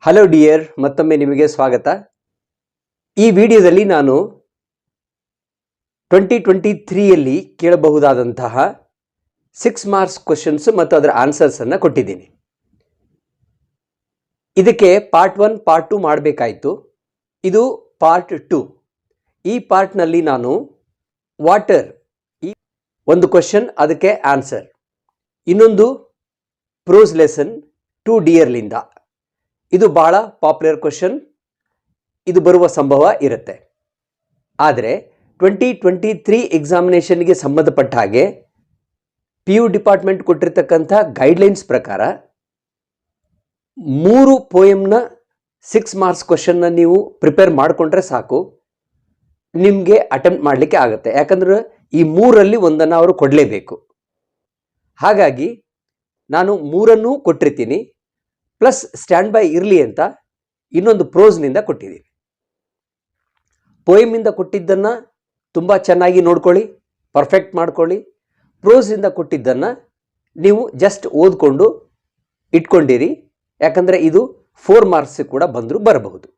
Hello dear, ಮತ್ತೊಮ್ಮೆ ನಿಮಗೆ ಸ್ವಾಗತ. ಈ ವಿಡಿಯೋದಲ್ಲಿ ನಾನು 2023ಯಲ್ಲಿ ಕೇಳಬಹುದಾದಂತಹ 6 ಮಾರ್ಕ್ಸ್ ಕ್ವೆಶ್ಚನ್ಸ್ ಮತ್ತು ಅದರ ಆನ್ಸರ್ಸ್ ಅನ್ನು ಕೊಟ್ಟಿದ್ದೀನಿ. ಇದಕ್ಕೆ ಪಾರ್ಟ್ 1 ಪಾರ್ಟ್ 2 ಮಾಡಬೇಕಾಯಿತು. ಇದು ಪಾರ್ಟ್ 2. ಈ ಪಾರ್ಟ್ನಲ್ಲಿ ನಾನು ವಾಟರ್ ಒಂದು ಕ್ವೆಶ್ಚನ್, ಅದಕ್ಕೆ ಆನ್ಸರ್, ಇನ್ನೊಂದು ಪ್ರೋಸ್ ಲೆಸನ್ 2 ಡಿಯರ್ಲಿಂದ. ಇದು ಬಹಳ ಪಾಪ್ಯುಲರ್ ಕ್ವೆಶ್ಚನ್, ಇದು ಬರುವ ಸಂಭವ ಇರುತ್ತೆ. ಆದರೆ 2023 ಎಕ್ಸಾಮಿನೇಷನ್ಗೆ ಸಂಬಂಧಪಟ್ಟ ಹಾಗೆ PU ಡಿಪಾರ್ಟ್ಮೆಂಟ್ ಕೊಟ್ಟಿರ್ತಕ್ಕಂಥ ಗೈಡ್ಲೈನ್ಸ್ ಪ್ರಕಾರ 3 ಪೋಯಮ್ನ 6 ಮಾರ್ಕ್ಸ್ ಕ್ವೆಶ್ಚನ್ನ ನೀವು ಪ್ರಿಪೇರ್ ಮಾಡಿಕೊಂಡ್ರೆ ಸಾಕು, ನಿಮಗೆ ಅಟೆಂಪ್ಟ್ ಮಾಡಲಿಕ್ಕೆ ಆಗುತ್ತೆ. ಯಾಕಂದ್ರೆ ಈ 3ರಲ್ಲಿ ಒಂದನ್ನು ಅವರು ಕೊಡಲೇಬೇಕು. ಹಾಗಾಗಿ ನಾನು 3ಅನ್ನೂ ಕೊಟ್ಟಿರ್ತೀನಿ, ಪ್ಲಸ್ ಸ್ಟ್ಯಾಂಡ್ ಬೈ ಇರಲಿ ಅಂತ ಇನ್ನೊಂದು ಪ್ರೋಸ್ನಿಂದ ಕೊಟ್ಟಿದ್ದೀನಿ. ಪೋಯಮಿಂದ ಕೊಟ್ಟಿದ್ದನ್ನು ತುಂಬ ಚೆನ್ನಾಗಿ ನೋಡ್ಕೊಳ್ಳಿ, ಪರ್ಫೆಕ್ಟ್ ಮಾಡ್ಕೊಳ್ಳಿ. ಪ್ರೋಸಿಂದ ಕೊಟ್ಟಿದ್ದನ್ನು ನೀವು ಜಸ್ಟ್ ಓದ್ಕೊಂಡು ಇಟ್ಕೊಂಡಿರಿ, ಯಾಕಂದರೆ ಇದು 4 ಮಾರ್ಕ್ಸ್ ಕೂಡ ಬಂದರೂ ಬರಬಹುದು.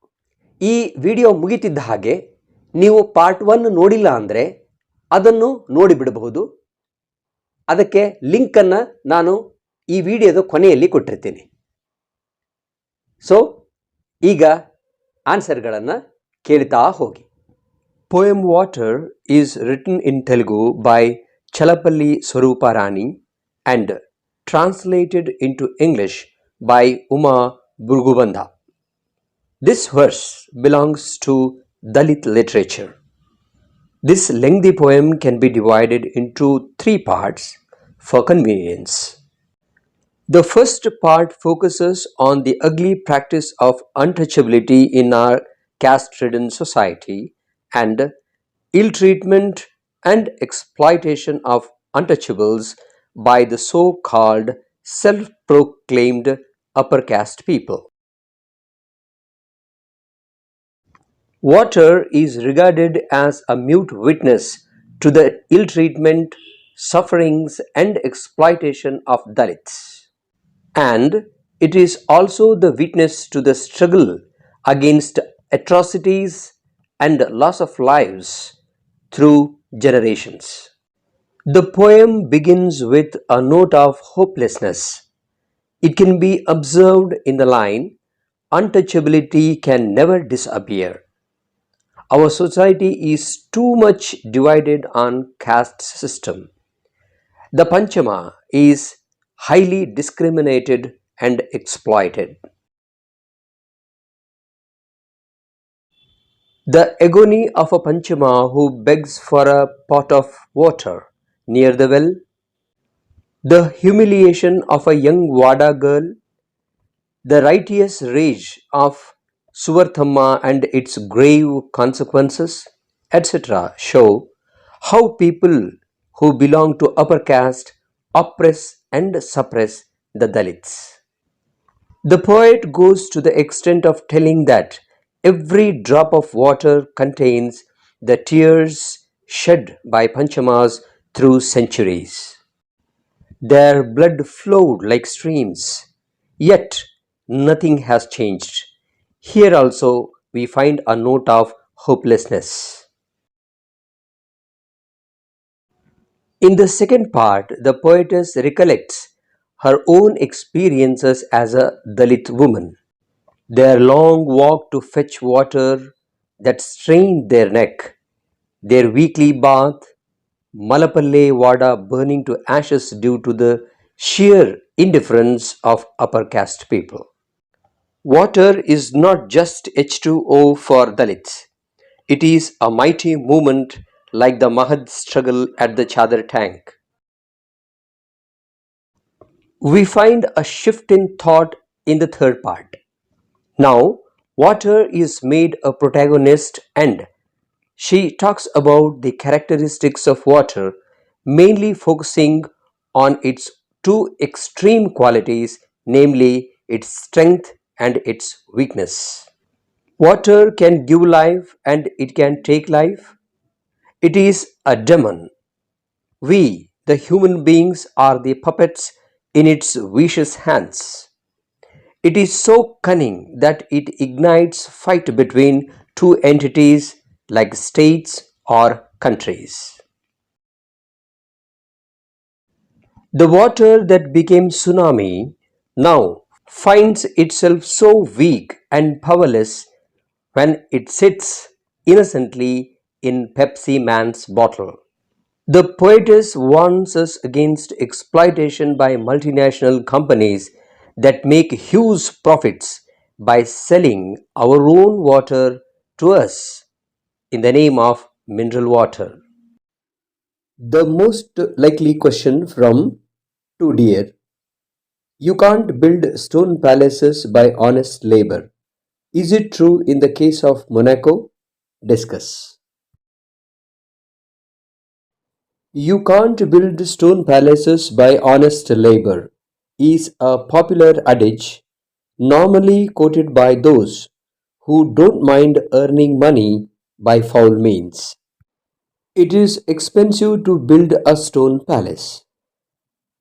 ಈ ವಿಡಿಯೋ ಮುಗಿತಿದ್ದ ಹಾಗೆ ನೀವು ಪಾರ್ಟ್ 1 ನೋಡಿಲ್ಲ ಅಂದರೆ ಅದನ್ನು ನೋಡಿಬಿಡಬಹುದು. ಅದಕ್ಕೆ ಲಿಂಕನ್ನು ನಾನು ಈ ವಿಡಿಯೋದ ಕೊನೆಯಲ್ಲಿ ಕೊಟ್ಟಿರ್ತೀನಿ. ಸೊ ಈಗ ಆನ್ಸರ್ಗಳನ್ನು ಕೇಳ್ತಾ ಹೋಗಿ. Poem Water is written in Telugu by Chalapalli Swaruparani and translated into English by Uma Burgubanda. This verse belongs to Dalit literature. This lengthy poem can be divided into 3 parts for convenience. The first part focuses on the ugly practice of untouchability in our caste-ridden society and ill-treatment and exploitation of untouchables by the so-called self-proclaimed upper caste people. Water is regarded as a mute witness to the ill-treatment, sufferings and exploitation of Dalits. And it is also the witness to the struggle against atrocities and loss of lives through generations. The poem begins with a note of hopelessness. It can be observed in the line, "Untouchability can never disappear." Our society is too much divided on caste system. The Panchama is highly discriminated and exploited. The agony of a Panchama who begs for a pot of water near the well, the humiliation of a young Vada girl, the righteous rage of Suvarthamma and its grave consequences, etc., show how people who belong to upper caste oppress and suppress the Dalits. The poet goes to the extent of telling that every drop of water contains the tears shed by Panchamas through centuries. Their blood flowed like streams, yet nothing has changed. Here also we find a note of hopelessness. In the second part, the poetess recollects her own experiences as a Dalit woman. Their long walk to fetch water that strained their neck, their weekly bath, Malapalle Vada burning to ashes due to the sheer indifference of upper caste people. Water is not just H2O for Dalits. It is a mighty movement like the Mahad struggle at the Chadar tank. We find a shift in thought in the third part. Now, water is made a protagonist and she talks about the characteristics of water, mainly focusing on its 2 extreme qualities, namely its strength and its weakness. Water can give life and it can take life. It is a demon. We, the human beings, are the puppets in its vicious hands. It is so cunning that it ignites fight between two entities like states or countries. The water that became tsunami now finds itself so weak and powerless when it sits innocently in Pepsi Man's bottle. The poetess warns us against exploitation by multinational companies that make huge profits by selling our own water to us in the name of mineral water. The most likely question from 2 Dear. You can't build stone palaces by honest labor. Is it true in the case of Monaco? Discuss. You can't build stone palaces by honest labor is a popular adage normally quoted by those who don't mind earning money by foul means. It is expensive to build a stone palace.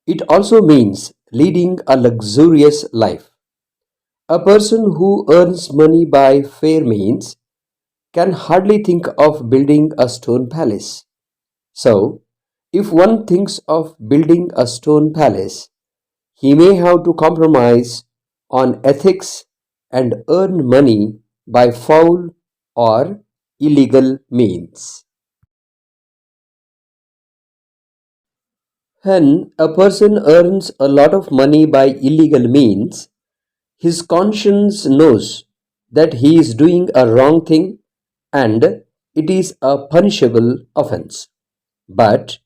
It also means leading a luxurious life. A person who earns money by fair means can hardly think of building a stone palace. So, if one thinks of building a stone palace, he may have to compromise on ethics and earn money by foul or illegal means. When a person earns a lot of money by illegal means, his conscience knows that he is doing a wrong thing and it is a punishable offense. But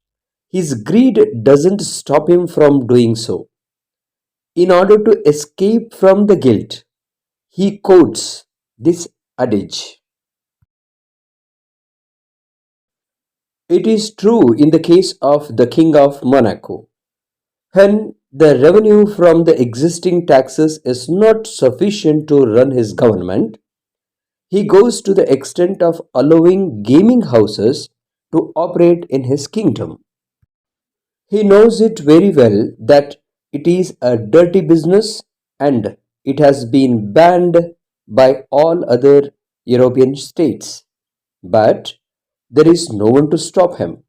his greed doesn't stop him from doing so. In order to escape from the guilt, he quotes this adage. It is true in the case of the King of Monaco. When the revenue from the existing taxes is not sufficient to run his government, he goes to the extent of allowing gaming houses to operate in his kingdom. He knows it very well that it is a dirty business and it has been banned by all other European states. But there is no one to stop him.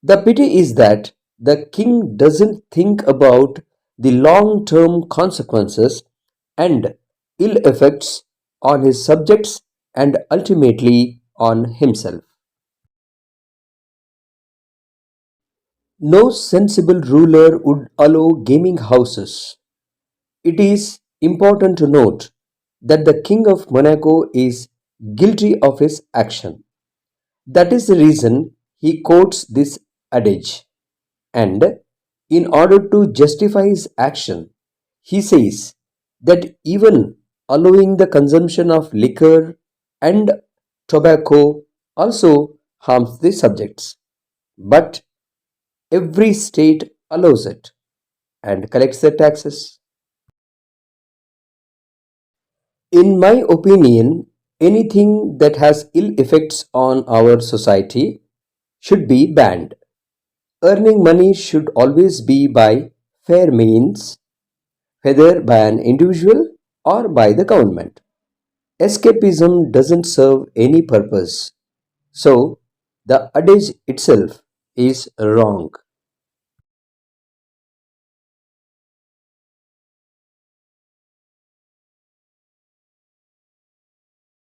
The pity is that the king doesn't think about the long term consequences and ill effects on his subjects and ultimately on himself. No sensible ruler would allow gaming houses. It is important to note that the King of Monaco is guilty of his action. That is the reason he quotes this adage. And in order to justify his action, he says that even allowing the consumption of liquor and tobacco also harms the subjects. But every state allows it and collects the taxes. In my opinion, anything that has ill effects on our society should be banned. Earning money should always be by fair means, whether by an individual or by the government. Escapism doesn't serve any purpose, so the adage itself is wrong.